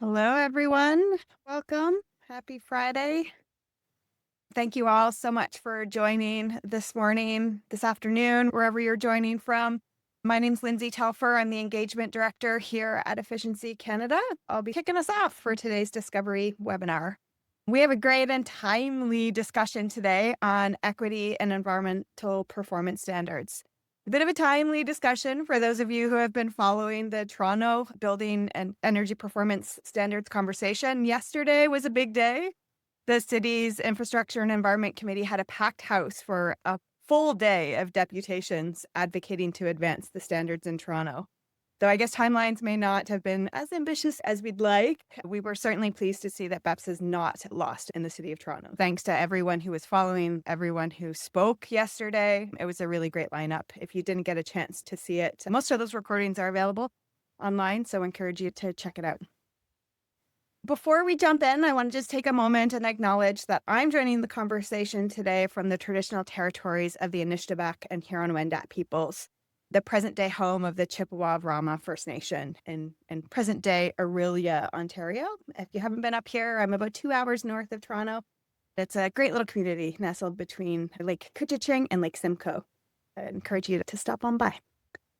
Hello, everyone. Welcome. Happy Friday. Thank you all so much for joining this morning, this afternoon, wherever you're joining from. My name's Lindsay Telfer. I'm the Engagement Director here at Efficiency Canada. I'll be kicking us off for today's Discovery webinar. We have a great and timely discussion today on equity and environmental performance standards. A bit of a timely discussion for those of you who have been following the Toronto Building and Energy Performance Standards conversation. Yesterday was a big day. The city's Infrastructure and Environment Committee had a packed house for a full day of deputations advocating to advance the standards in Toronto. Though I guess timelines may not have been as ambitious as we'd like, we were certainly pleased to see that BEPS is not lost in the city of Toronto. Thanks to everyone who was following, everyone who spoke yesterday. It was a really great lineup. If you didn't get a chance to see it, most of those recordings are available online, so I encourage you to check it out. Before we jump in, I want to just take a moment and acknowledge that I'm joining the conversation today from the traditional territories of the Anishtabak and Huron-Wendat peoples, the present-day home of the Chippewa-Rama First Nation in present-day Orillia, Ontario. If you haven't been up here, I'm about 2 hours north of Toronto. It's a great little community nestled between Lake Couchiching and Lake Simcoe. I encourage you to stop on by.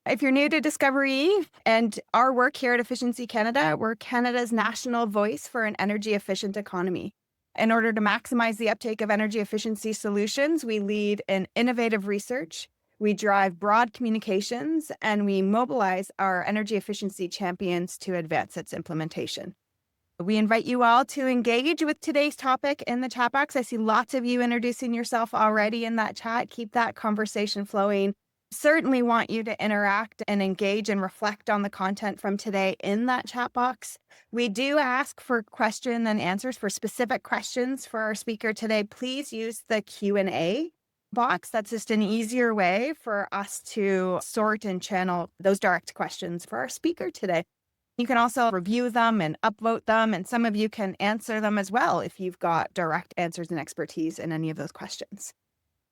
If you're new to Discovery and our work here at Efficiency Canada, we're Canada's national voice for an energy efficient economy. In order to maximize the uptake of energy efficiency solutions, we lead in innovative research, we drive broad communications, and we mobilize our energy efficiency champions to advance its implementation. We invite you all to engage with today's topic in the chat box. I see lots of you introducing yourself already in that chat. Keep that conversation flowing. Certainly want you to interact and engage and reflect on the content from today in that chat box. We do ask for question and answers for specific questions for our speaker today. Please use the Q&A box. That's just an easier way for us to sort and channel those direct questions for our speaker today. You can also review them and upvote them, and some of you can answer them as well if you've got direct answers and expertise in any of those questions.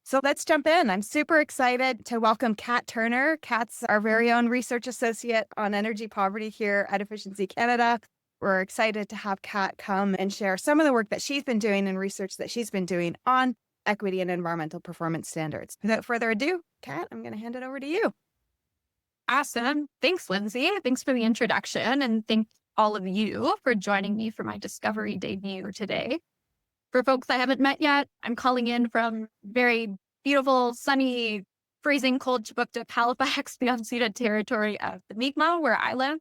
So let's jump in. I'm super excited to welcome Kat Turner. Kat's our very own research associate on energy poverty here at Efficiency Canada. We're excited to have Kat come and share some of the work that she's been doing and research that she's been doing on equity and environmental performance standards. Without further ado, Kat, I'm going to hand it over to you. Awesome. Thanks, Lindsay. Thanks for the introduction, and thank all of you for joining me for my Discovery debut today. For folks I haven't met yet, I'm calling in from very beautiful, sunny, freezing cold Chipuktuk, Halifax, the unceded territory of the Mi'kmaq, where I live.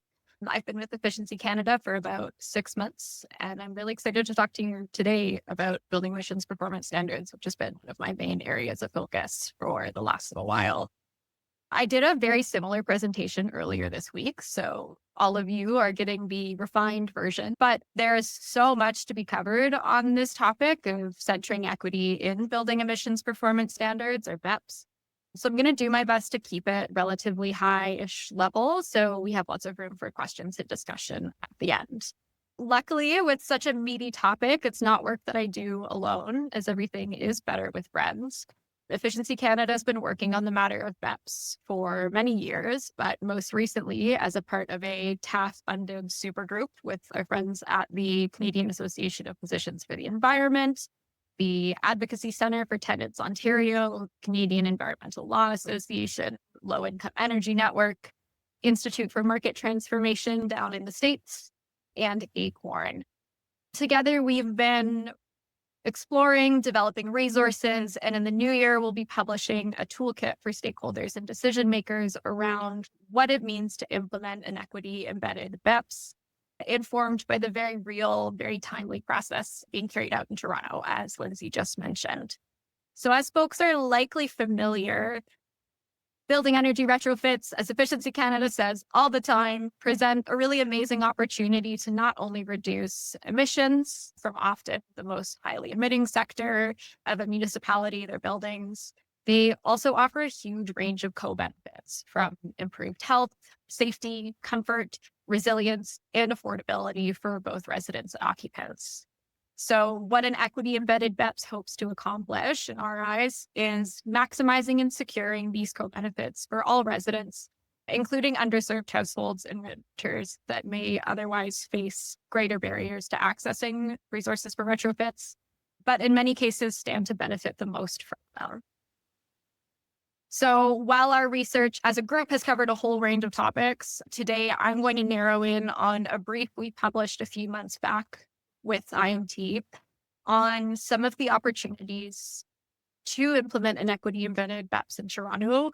I've been with Efficiency Canada for about 6 months, and I'm really excited to talk to you today about building emissions performance standards, which has been one of my main areas of focus for the last little while. I did a very similar presentation earlier this week, so all of you are getting the refined version, but there's so much to be covered on this topic of centering equity in building emissions performance standards, or BEPS. So I'm going to do my best to keep it relatively high-ish level, so we have lots of room for questions and discussion at the end. Luckily, with such a meaty topic, it's not work that I do alone, as everything is better with friends. Efficiency Canada has been working on the matter of BEPS for many years, but most recently as a part of a TAF-funded supergroup with our friends at the Canadian Association of Physicians for the Environment, the Advocacy Centre for Tenants Ontario, Canadian Environmental Law Association, Low Income Energy Network, Institute for Market Transformation down in the States, and Acorn. Together, we've been exploring, developing resources, and in the new year, we'll be publishing a toolkit for stakeholders and decision makers around what it means to implement an equity-embedded BEPS, informed by the very real, very timely process being carried out in Toronto, as Lindsay just mentioned. So as folks are likely familiar, building energy retrofits, as Efficiency Canada says all the time, present a really amazing opportunity to not only reduce emissions from often the most highly emitting sector of a municipality, their buildings, they also offer a huge range of co-benefits from improved health, safety, comfort, resilience, and affordability for both residents and occupants. So what an equity-embedded BEPS hopes to accomplish, in our eyes, is maximizing and securing these co-benefits for all residents including underserved households and renters that may otherwise face greater barriers to accessing resources for retrofits, but in many cases stand to benefit the most from them. So while our research as a group has covered a whole range of topics, today I'm going to narrow in on a brief we published a few months back with IMT on some of the opportunities to implement an equity embedded BEPS in Toronto,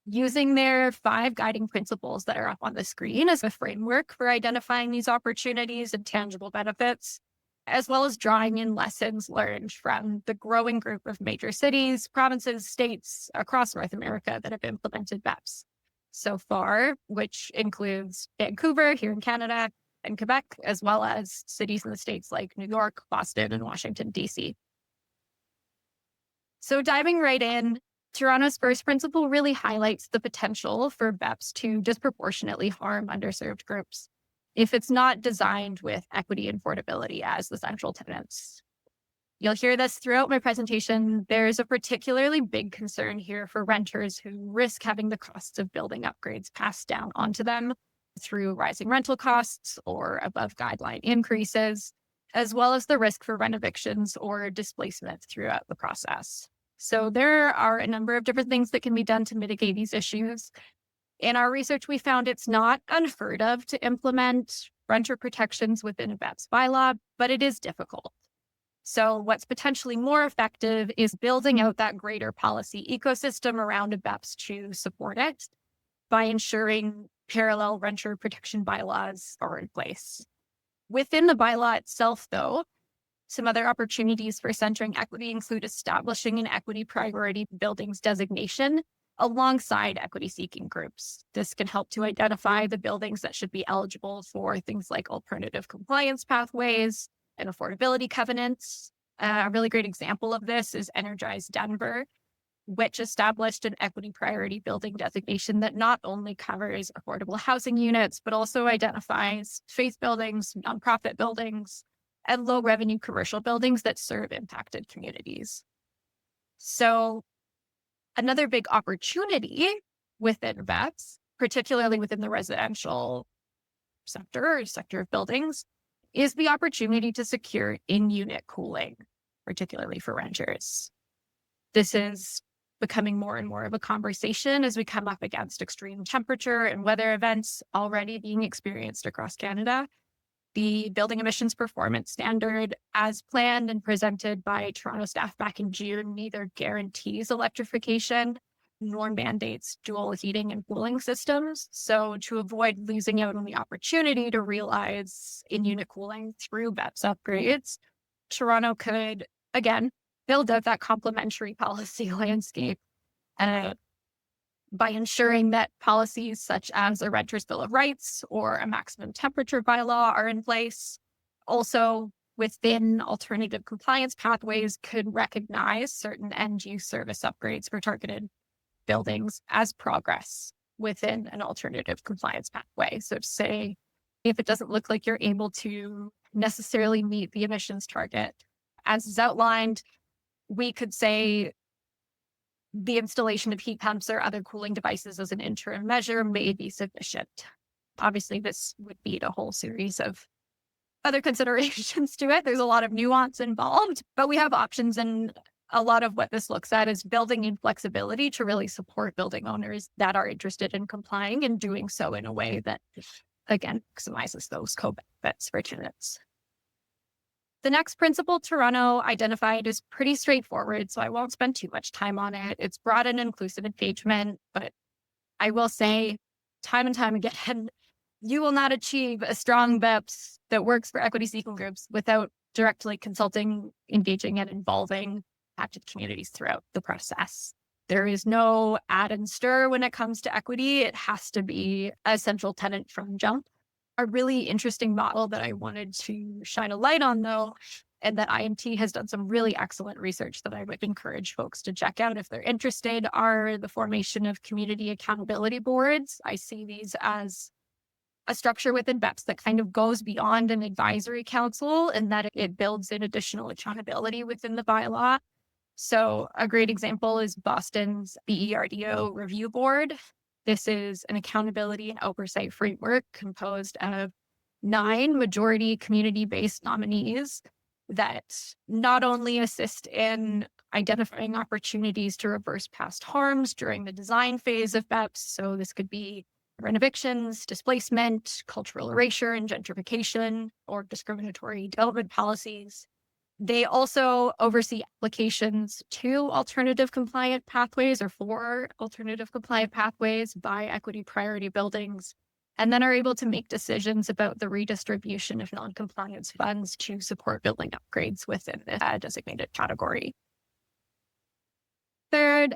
using their 5 guiding principles that are up on the screen as a framework for identifying these opportunities and tangible benefits, as well as drawing in lessons learned from the growing group of major cities, provinces, states across North America that have implemented BEPS so far, which includes Vancouver here in Canada and Quebec, as well as cities in the States like New York, Boston, and Washington, D.C. So diving right in, Toronto's first principle really highlights the potential for BEPS to disproportionately harm underserved groups if it's not designed with equity and affordability as the central tenets. You'll hear this throughout my presentation. There's a particularly big concern here for renters who risk having the costs of building upgrades passed down onto them through rising rental costs or above guideline increases, as well as the risk for rent evictions or displacement throughout the process. So there are a number of different things that can be done to mitigate these issues. In our research, we found it's not unheard of to implement renter protections within a BEPS bylaw, but it is difficult. So what's potentially more effective is building out that greater policy ecosystem around a BEPS to support it by ensuring parallel renter protection bylaws are in place. Within the bylaw itself, though, some other opportunities for centering equity include establishing an equity priority buildings designation alongside equity-seeking groups. This can help to identify the buildings that should be eligible for things like alternative compliance pathways and affordability covenants. A really great example of this is Energize Denver, which established an equity priority building designation that not only covers affordable housing units, but also identifies faith buildings, nonprofit buildings, and low revenue commercial buildings that serve impacted communities. So another big opportunity within BEPS, particularly within the residential sector or sector of buildings, is the opportunity to secure in-unit cooling, particularly for renters. This is becoming more and more of a conversation as we come up against extreme temperature and weather events already being experienced across Canada. The Building Emissions Performance Standard, as planned and presented by Toronto staff back in June, neither guarantees electrification nor mandates dual heating and cooling systems. So to avoid losing out on the opportunity to realize in-unit cooling through BEPS upgrades, Toronto could, again, build out that complementary policy landscape by ensuring that policies such as a renter's bill of rights or a maximum temperature bylaw are in place. Also, within alternative compliance pathways, could recognize certain end-use service upgrades for targeted buildings as progress within an alternative compliance pathway. So to say, if it doesn't look like you're able to necessarily meet the emissions target as is outlined, we could say the installation of heat pumps or other cooling devices as an interim measure may be sufficient. Obviously, this would need a whole series of other considerations to it. There's a lot of nuance involved, but we have options. And a lot of what this looks at is building in flexibility to really support building owners that are interested in complying and doing so in a way that, again, maximizes those co-benefits for tenants. The next principle Toronto identified is pretty straightforward, so I won't spend too much time on it. It's broad and inclusive engagement, but I will say time and time again, you will not achieve a strong BEPS that works for equity-seeking groups without directly consulting, engaging, and involving impacted communities throughout the process. There is no add and stir when it comes to equity. It has to be a central tenet from jump. A really interesting model that I wanted to shine a light on, though, and that IMT has done some really excellent research that I would encourage folks to check out if they're interested, are the formation of community accountability boards. I see these as a structure within BEPS that kind of goes beyond an advisory council and that it builds in additional accountability within the bylaw. So a great example is Boston's BERDO review board. This is an accountability and oversight framework composed of 9 majority community-based nominees that not only assist in identifying opportunities to reverse past harms during the design phase of BEPS. So this could be renovictions, displacement, cultural erasure and gentrification, or discriminatory development policies. They also oversee applications to alternative compliant pathways or for alternative compliant pathways by equity priority buildings, and then are able to make decisions about the redistribution of non-compliance funds to support building upgrades within the designated category. Third,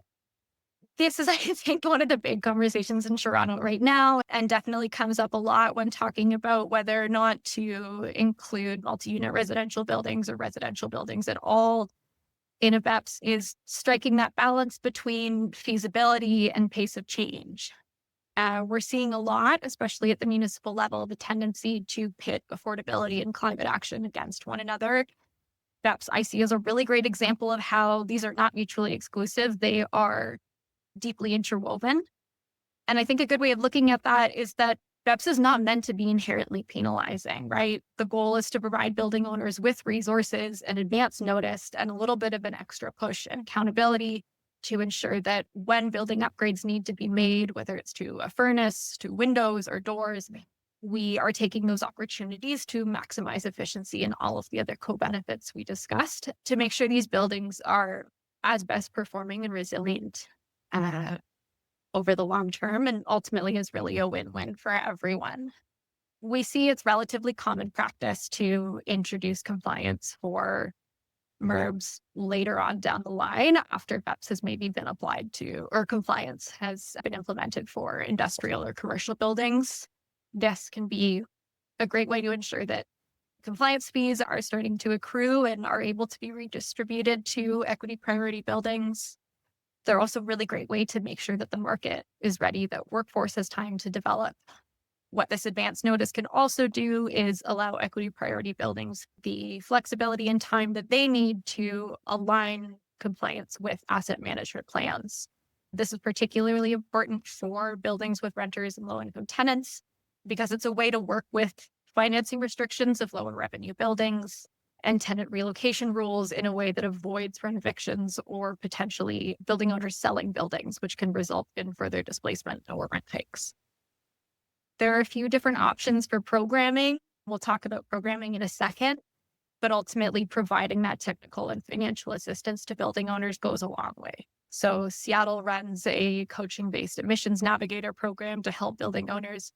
this is, I think, one of the big conversations in Toronto right now, and definitely comes up a lot when talking about whether or not to include multi-unit residential buildings or residential buildings at all in a BEPS, is striking that balance between feasibility and pace of change. We're seeing a lot, especially at the municipal level, the tendency to pit affordability and climate action against one another. BEPS I see as a really great example of how these are not mutually exclusive. They are deeply interwoven. And I think a good way of looking at that is that BEPS is not meant to be inherently penalizing, right? The goal is to provide building owners with resources and advance notice and a little bit of an extra push and accountability to ensure that when building upgrades need to be made, whether it's to a furnace, to windows or doors, we are taking those opportunities to maximize efficiency and all of the other co-benefits we discussed to make sure these buildings are as best performing and resilient uh, over the long term, and ultimately is really a win-win for everyone. We see it's relatively common practice to introduce compliance for MURBs later on down the line after BEPS has maybe been applied to, or compliance has been implemented for industrial or commercial buildings. This can be a great way to ensure that compliance fees are starting to accrue and are able to be redistributed to equity priority buildings. They're also a really great way to make sure that the market is ready, that workforce has time to develop. What this advance notice can also do is allow equity priority buildings the flexibility and time that they need to align compliance with asset management plans. This is particularly important for buildings with renters and low-income tenants because it's a way to work with financing restrictions of lower revenue buildings and tenant relocation rules in a way that avoids rent-evictions or potentially building owners selling buildings, which can result in further displacement or rent hikes. There are a few different options for programming. We'll talk about programming in a second, but ultimately providing that technical and financial assistance to building owners goes a long way. So Seattle runs a coaching-based emissions navigator program to help building owners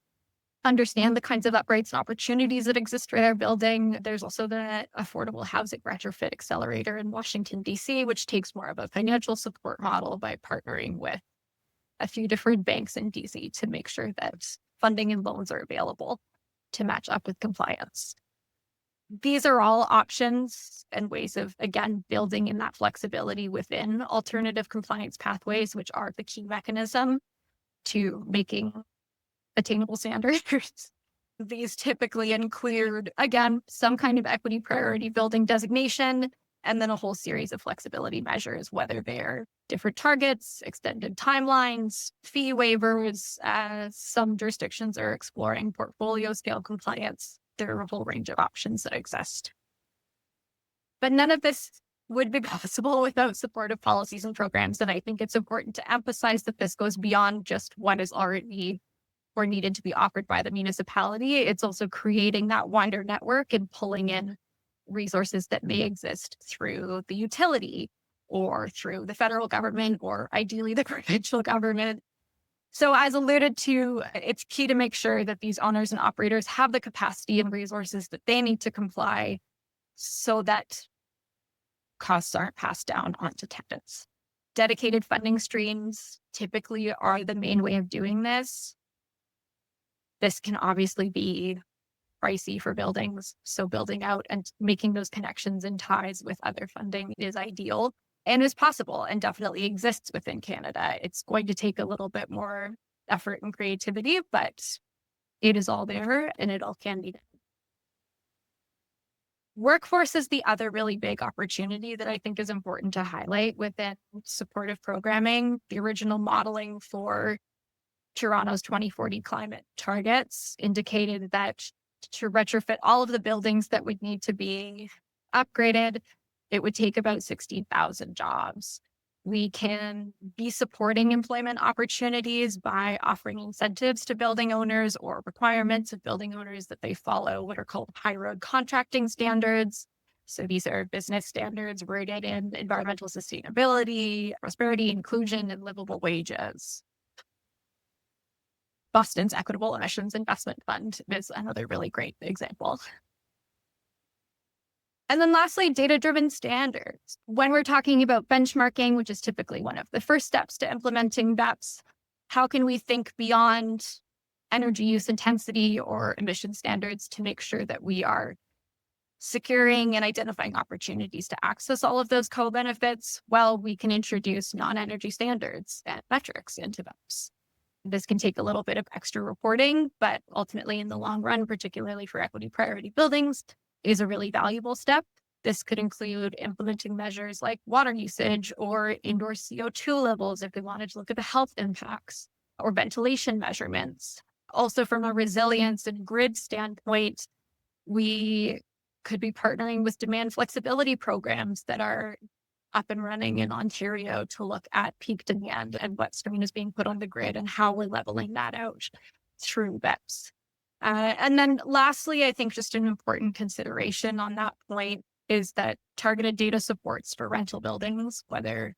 understand the kinds of upgrades and opportunities that exist for their building. There's also the Affordable Housing Retrofit Accelerator in Washington, D.C., which takes more of a financial support model by partnering with a few different banks in DC to make sure that funding and loans are available to match up with compliance. These are all options and ways of, again, building in that flexibility within alternative compliance pathways, which are the key mechanism to making attainable standards. These typically include, again, some kind of equity priority building designation, and then a whole series of flexibility measures, whether they're different targets, extended timelines, fee waivers. Some jurisdictions are exploring portfolio scale compliance. There are a whole range of options that exist. But none of this would be possible without supportive policies and programs. And I think it's important to emphasize that this goes beyond just what is already or needed to be offered by the municipality. It's also creating that wider network and pulling in resources that may exist through the utility or through the federal government or ideally the provincial government. So as alluded to, it's key to make sure that these owners and operators have the capacity and resources that they need to comply so that costs aren't passed down onto tenants. Dedicated funding streams typically are the main way of doing this. This can obviously be pricey for buildings. So building out and making those connections and ties with other funding is ideal and is possible and definitely exists within Canada. It's going to take a little bit more effort and creativity, but it is all there and it all can be done. Workforce is the other really big opportunity that I think is important to highlight within supportive programming. The original modeling for Toronto's 2040 climate targets indicated that to retrofit all of the buildings that would need to be upgraded, it would take about 60,000 jobs. We can be supporting employment opportunities by offering incentives to building owners or requirements of building owners that they follow what are called high road contracting standards. So these are business standards rooted in environmental sustainability, prosperity, inclusion, and livable wages. Boston's Equitable Emissions Investment Fund is another really great example. And then lastly, data-driven standards. When we're talking about benchmarking, which is typically one of the first steps to implementing BEPS, how can we think beyond energy use intensity or emission standards to make sure that we are securing and identifying opportunities to access all of those co-benefits? Well, we can introduce non-energy standards and metrics into BEPS. This can take a little bit of extra reporting, but ultimately in the long run, particularly for equity priority buildings, is a really valuable step. This could include implementing measures like water usage or indoor CO2 levels if we wanted to look at the health impacts, or ventilation measurements. Also, from a resilience and grid standpoint, we could be partnering with demand flexibility programs that are up and running in Ontario to look at peak demand and what strain is being put on the grid and how we're leveling that out through BEPS. And then lastly, I think just an important consideration on that point is that targeted data supports for rental buildings, whether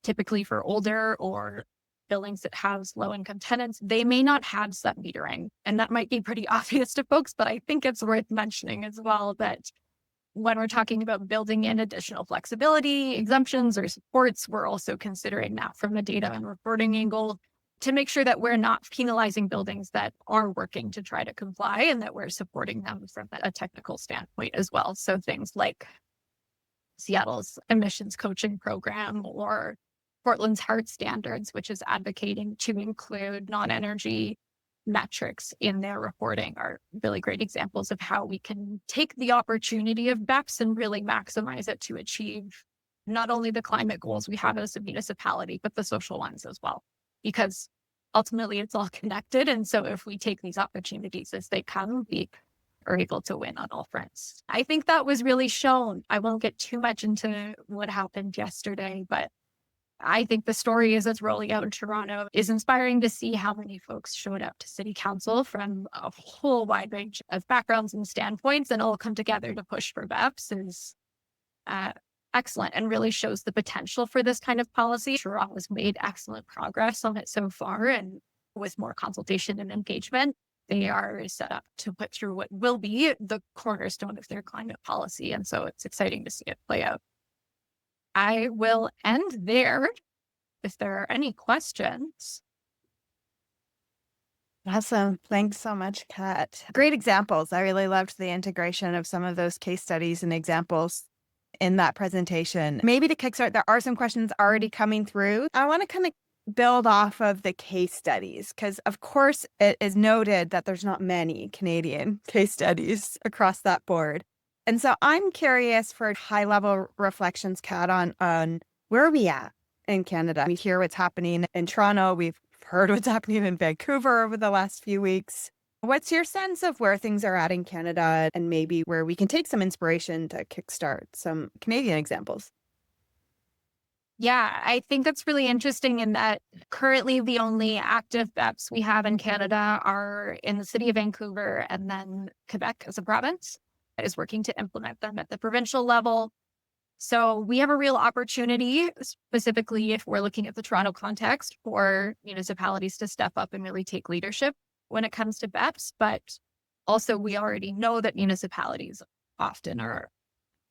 typically for older or buildings that have low-income tenants, they may not have sub-metering. And that might be pretty obvious to folks, but I think it's worth mentioning as well that when we're talking about building in additional flexibility, exemptions, or supports, we're also considering that from a data and reporting angle to make sure that we're not penalizing buildings that are working to try to comply and that we're supporting them from a technical standpoint as well. So things like Seattle's emissions coaching program or Portland's HART standards, which is advocating to include non-energy metrics in their reporting, are really great examples of how we can take the opportunity of BEPS and really maximize it to achieve not only the climate goals we have as a municipality, but the social ones as well. Because ultimately it's all connected. And so if we take these opportunities as they come, we are able to win on all fronts. I think that was really shown. I won't get too much into what happened yesterday, but I think the story as it's rolling out in Toronto is inspiring to see how many folks showed up to city council from a whole wide range of backgrounds and standpoints and all come together to push for BEPS is excellent and really shows the potential for this kind of policy. Toronto has made excellent progress on it so far, and with more consultation and engagement, they are set up to put through what will be the cornerstone of their climate policy. And so it's exciting to see it play out. I will end there if there are any questions. Awesome. Thanks so much, Kat. Great examples. I really loved the integration of some of those case studies and examples in that presentation. Maybe to kickstart, there are some questions already coming through. I want to kind of build off of the case studies because, of course, it is noted that there's not many Canadian case studies across that board. And so I'm curious for high-level reflections, Kat, on where are we at in Canada? We hear what's happening in Toronto. We've heard what's happening in Vancouver over the last few weeks. What's your sense of where things are at in Canada and maybe where we can take some inspiration to kickstart some Canadian examples? Yeah, I think that's really interesting in that currently the only active BEPS we have in Canada are in the city of Vancouver, and then Quebec as a province is working to implement them at the provincial level. So we have a real opportunity, specifically if we're looking at the Toronto context, for municipalities to step up and really take leadership when it comes to BEPS. But also we already know that municipalities often are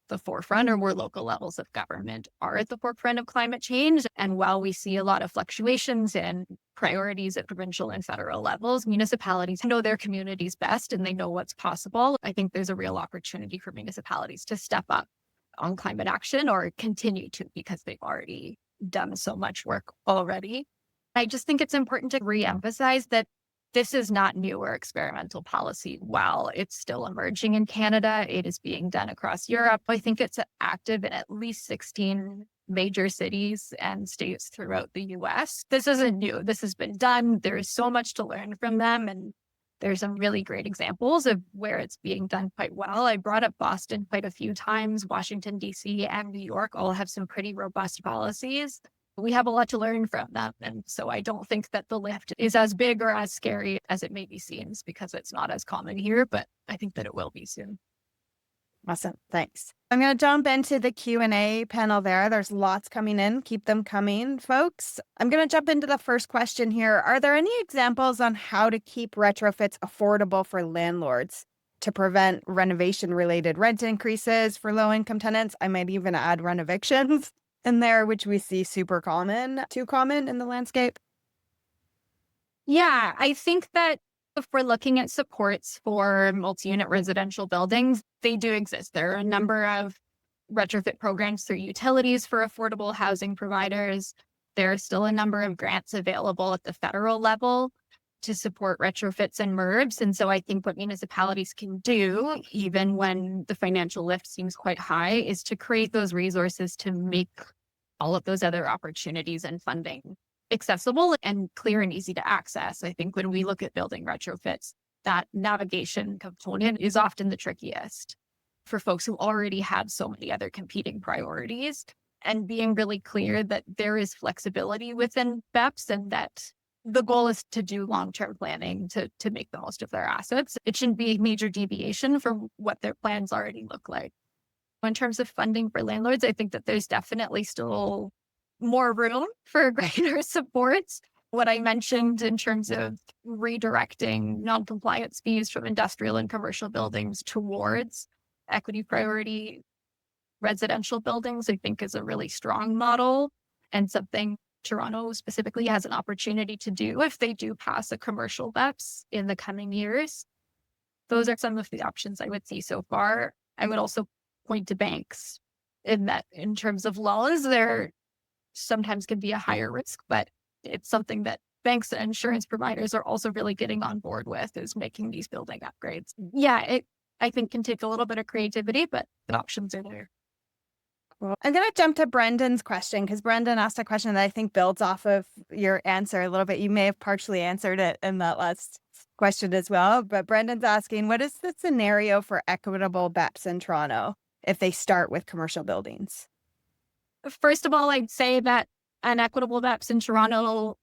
the forefront, or more local levels of government are at the forefront of climate change. And while we see a lot of fluctuations in priorities at provincial and federal levels, municipalities know their communities best and they know what's possible. I think there's a real opportunity for municipalities to step up on climate action, or continue to, because they've already done so much work already. I just think it's important to reemphasize that this is not new or experimental policy. While it's still emerging in Canada, it is being done across Europe. I think it's active in at least 16 major cities and states throughout the US. This isn't new. This has been done. There is so much to learn from them. And there's some really great examples of where it's being done quite well. I brought up Boston quite a few times. Washington, D.C. and New York all have some pretty robust policies. We have a lot to learn from them. And so I don't think that the lift is as big or as scary as it maybe seems because it's not as common here, but I think that it will be soon. Awesome. Thanks. I'm going to jump into the Q&A panel there. There's lots coming in. Keep them coming, folks. I'm going to jump into the first question here. Are there any examples on how to keep retrofits affordable for landlords to prevent renovation-related rent increases for low-income tenants? I might even add renovictions in there, which we see super common, too common in the landscape. Yeah, I think that if we're looking at supports for multi-unit residential buildings, they do exist. There are a number of retrofit programs through utilities for affordable housing providers. There are still a number of grants available at the federal level to support retrofits and MURBs. And so I think what municipalities can do, even when the financial lift seems quite high, is to create those resources to make all of those other opportunities and funding accessible and clear and easy to access. I think when we look at building retrofits, that navigation component is often the trickiest for folks who already have so many other competing priorities, and being really clear that there is flexibility within BEPS and that the goal is to do long-term planning to make the most of their assets. It shouldn't be a major deviation from what their plans already look like. In terms of funding for landlords, I think that there's definitely still more room for greater supports. What I mentioned in terms of redirecting non-compliance fees from industrial and commercial buildings towards equity priority residential buildings, I think is a really strong model and something Toronto specifically has an opportunity to do if they do pass a commercial BEPS in the coming years. Those are some of the options I would see so far. I would also point to banks in that in terms of loans, there sometimes can be a higher risk, but it's something that banks and insurance providers are also really getting on board with is making these building upgrades. Yeah, it I think can take a little bit of creativity, but the options are there. Well, I'm going to jump to Brendan's question because Brendan asked a question that I think builds off of your answer a little bit. You may have partially answered it in that last question as well. But Brendan's asking, what is the scenario for equitable BEPS in Toronto if they start with commercial buildings? First of all, I'd say that an equitable BEPS in Toronto,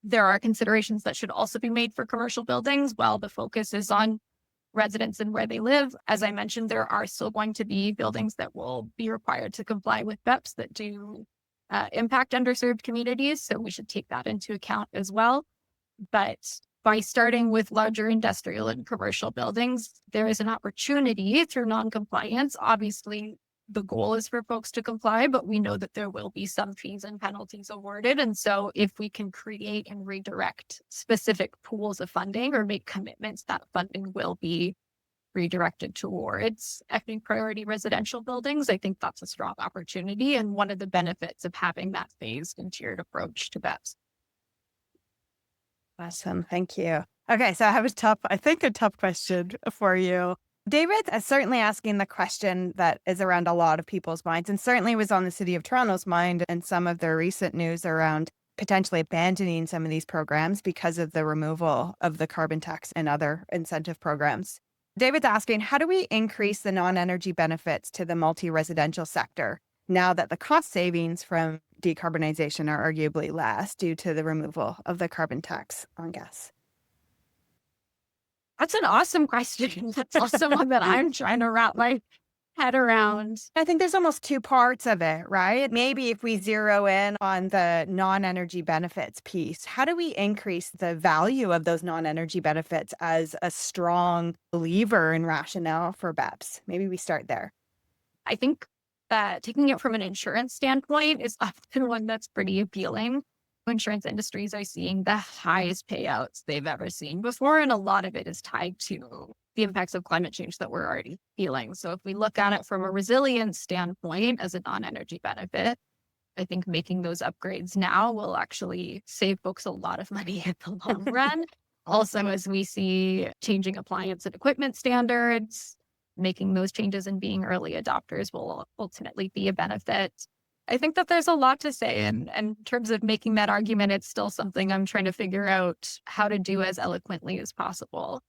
there are considerations that should also be made for commercial buildings while the focus is on residents and where they live. As I mentioned, there are still going to be buildings that will be required to comply with BEPS that do impact underserved communities. So we should take that into account as well. But by starting with larger industrial and commercial buildings, there is an opportunity through non-compliance. Obviously, the goal is for folks to comply, but we know that there will be some fees and penalties awarded. And so if we can create and redirect specific pools of funding or make commitments that funding will be redirected towards equity priority residential buildings, I think that's a strong opportunity and one of the benefits of having that phased and tiered approach to BEPS. Awesome. Thank you. Okay, so I have a tough question for you. David is certainly asking the question that is around a lot of people's minds and certainly was on the City of Toronto's mind and some of their recent news around potentially abandoning some of these programs because of the removal of the carbon tax and other incentive programs. David's asking, how do we increase the non-energy benefits to the multi-residential sector now that the cost savings from decarbonization are arguably less due to the removal of the carbon tax on gas? That's an awesome question. That's also one that I'm trying to wrap my head around. I think there's almost two parts of it, right? Maybe if we zero in on the non-energy benefits piece, how do we increase the value of those non-energy benefits as a strong lever and rationale for BEPS? Maybe we start there. I think that taking it from an insurance standpoint is often one that's pretty appealing. Insurance industries are seeing the highest payouts they've ever seen before, and a lot of it is tied to the impacts of climate change that we're already feeling. So if we look at it from a resilience standpoint as a non-energy benefit, I think making those upgrades now will actually save folks a lot of money in the long run. Also, as we see changing appliance and equipment standards, making those changes and being early adopters will ultimately be a benefit. I think that there's a lot to say. And in terms of making that argument, it's still something I'm trying to figure out how to do as eloquently as possible.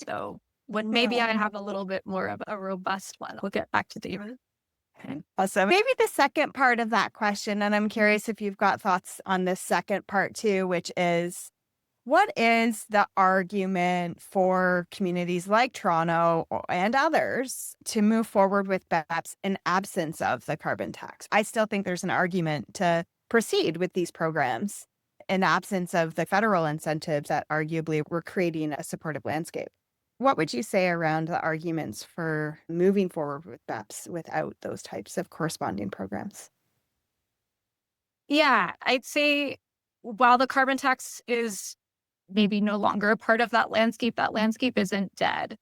So when maybe Yeah. I have a little bit more of a robust one, we'll get back to David. Okay. Awesome. Maybe the second part of that question, and I'm curious if you've got thoughts on this second part too, which is what is the argument for communities like Toronto and others to move forward with BEPS in absence of the carbon tax? I still think there's an argument to proceed with these programs in absence of the federal incentives that arguably were creating a supportive landscape. What would you say around the arguments for moving forward with BEPS without those types of corresponding programs? Yeah, I'd say while the carbon tax is maybe no longer a part of that landscape isn't dead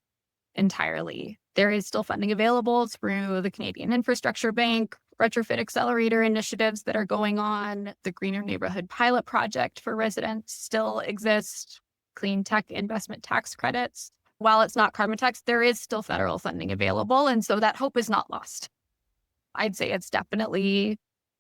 entirely. There is still funding available through the Canadian Infrastructure Bank, retrofit accelerator initiatives that are going on. The Greener Neighborhood Pilot Project for residents still exists, clean tech investment tax credits. While it's not carbon tax, there is still federal funding available. And so that hope is not lost. I'd say it's definitely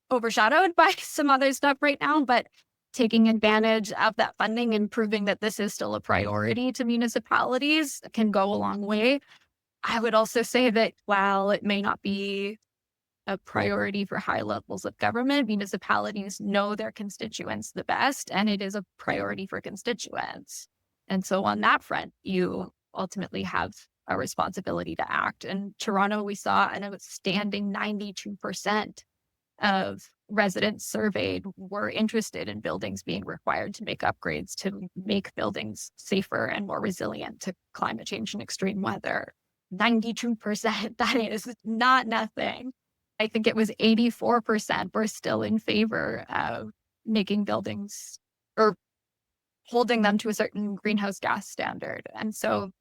overshadowed by some other stuff right now, but taking advantage of that funding and proving that this is still a priority to municipalities can go a long way. I would also say that while it may not be a priority for high levels of government, municipalities know their constituents the best, and it is a priority for constituents. And so on that front, you ultimately have a responsibility to act. In Toronto, we saw an outstanding 92% of residents surveyed were interested in buildings being required to make upgrades to make buildings safer and more resilient to climate change and extreme weather. 92%, that is not nothing. I think it was 84% were still in favor of making buildings or holding them to a certain greenhouse gas standard. And so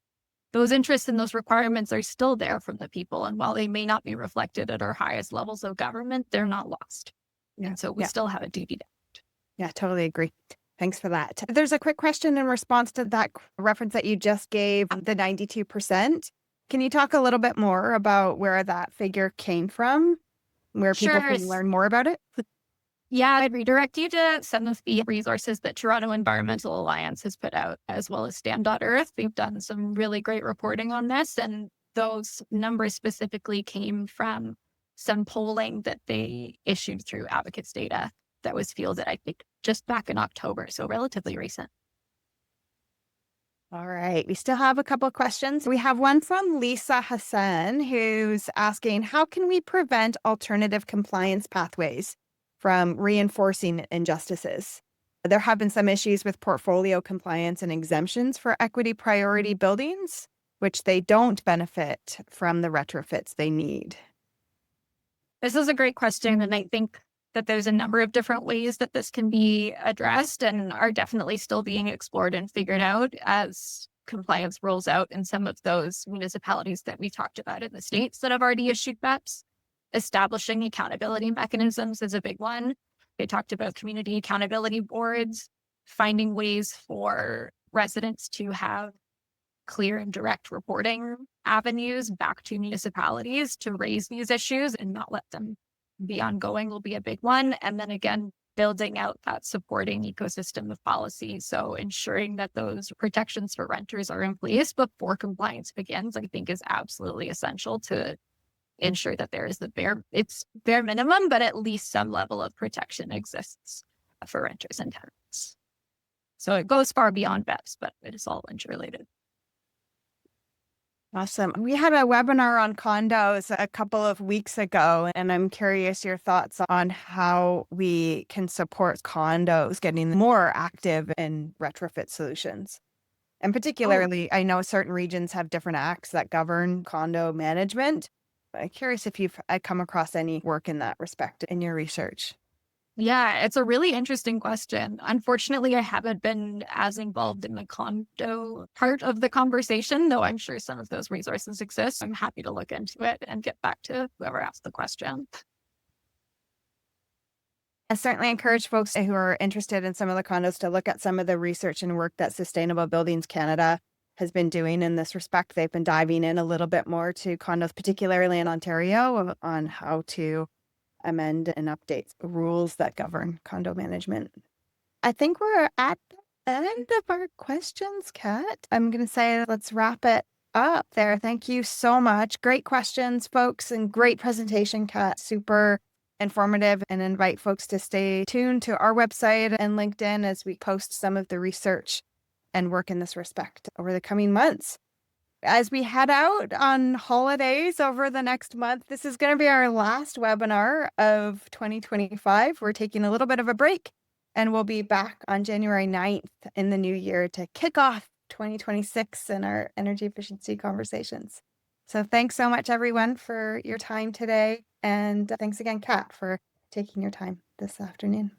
those interests and those requirements are still there from the people. And while they may not be reflected at our highest levels of government, they're not lost. Yeah. And so we Yeah. still have a duty to act. Yeah, totally agree. Thanks for that. There's a quick question in response to that reference that you just gave, the 92%. Can you talk a little bit more about where that figure came from, where people Sure. can learn more about it? Yeah, I'd redirect you to some of the resources that Toronto Environmental Alliance has put out, as well as Stand.Earth. They've done some really great reporting on this, and those numbers specifically came from some polling that they issued through Advocates data that was fielded, I think, just back in October, so relatively recent. All right. We still have a couple of questions. We have one from Lisa Hassan, who's asking, how can we prevent alternative compliance pathways from reinforcing injustices? There have been some issues with portfolio compliance and exemptions for equity priority buildings, which they don't benefit from the retrofits they need. This is a great question, and I think that there's a number of different ways that this can be addressed and are definitely still being explored and figured out as compliance rolls out in some of those municipalities that we talked about in the states that have already issued BEPS. Establishing accountability mechanisms is a big one. They talked about community accountability boards, finding ways for residents to have clear and direct reporting avenues back to municipalities to raise these issues and not let them be ongoing will be a big one. And then again, building out that supporting ecosystem of policy. So ensuring that those protections for renters are in place before compliance begins, I think is absolutely essential to ensure that there is it's bare minimum, but at least some level of protection exists for renters and tenants. So it goes far beyond BEPS, but it is all interrelated. Awesome. We had a webinar on condos a couple of weeks ago, and I'm curious your thoughts on how we can support condos getting more active in retrofit solutions. And particularly, I know certain regions have different acts that govern condo management. I'm curious if you've come across any work in that respect in your research. Yeah, it's a really interesting question. Unfortunately, I haven't been as involved in the condo part of the conversation, though I'm sure some of those resources exist. I'm happy to look into it and get back to whoever asked the question. I certainly encourage folks who are interested in some of the condos to look at some of the research and work that Sustainable Buildings Canada has been doing in this respect. They've been diving in a little bit more to condos, particularly in Ontario, on how to amend and update the rules that govern condo management. I think we're at the end of our questions, Kat. I'm going to say let's wrap it up there. Thank you so much. Great questions, folks, and great presentation, Kat. Super informative, and invite folks to stay tuned to our website and LinkedIn as we post some of the research and work in this respect over the coming months. As we head out on holidays over the next month, this is going to be our last webinar of 2025. We're taking a little bit of a break, and we'll be back on January 9th in the new year to kick off 2026 and our energy efficiency conversations. So thanks so much, everyone, for your time today. And thanks again, Kat, for taking your time this afternoon.